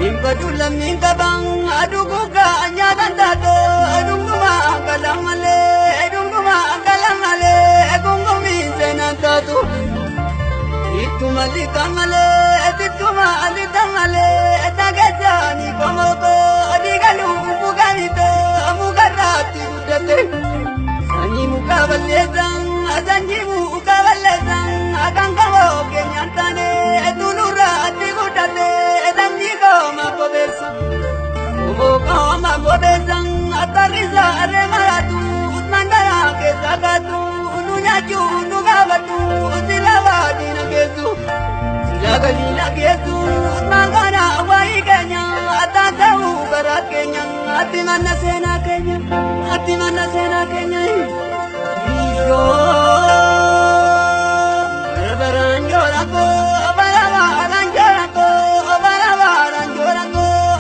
Nimbadulam ningkabang aduguga anya tandado adunguma galamale adunguma galamale agungumi senantatu itumali kamale alitangale etagajani komoko adigalu buganito amugarati udate ani mukabalezang azanji mukabalezang agangamo kenyantane etulura atigudate edangigo mabodesa umoka mabodesang atariza remaratu utmandara kesagatu ununyaju unugabatu utilawadi nagezu Lagalina kesu mangana wai kenya atatau barat kenya atimana sena kenya iyo baranjorako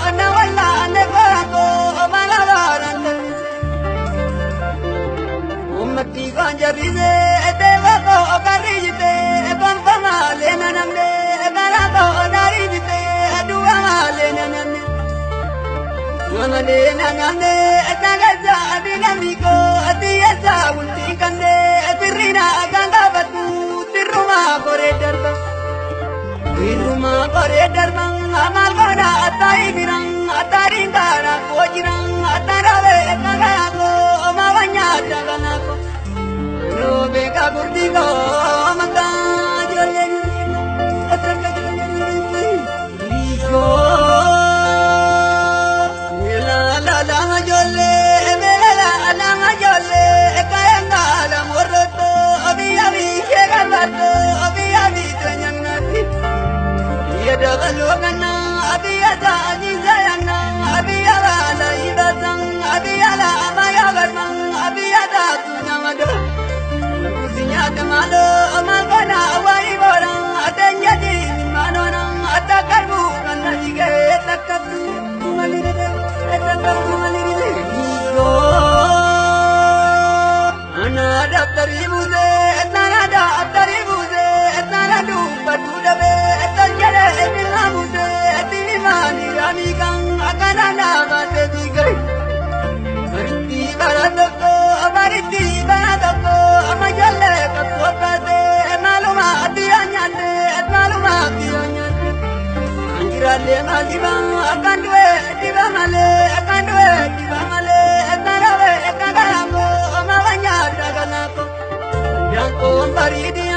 anawala anekorako ummati ganja bize etewako okarijite konfama lena namde Malako naribite adua malena namne Malena namne etagaza adinamiko atiyasa ultikande atirina agangabatu tiruma kore darba amalgona atai birang atarindara kojirang atarawe etagago mawanya jaganako Robe kagurdigo maka joleni Kamalo amalgona awari borang atenjadi manonang atakarbu kana jige takatu malire takatu malire yo ana daftari muze tanadu padudabe tanjare bilamuze timani ramigang akanana bate digai bariti baratako amajalle katwate maluma atiyanyande anjirale malibang akandwe dibamale tarawe kagarago amawanya daganako yang ko baridi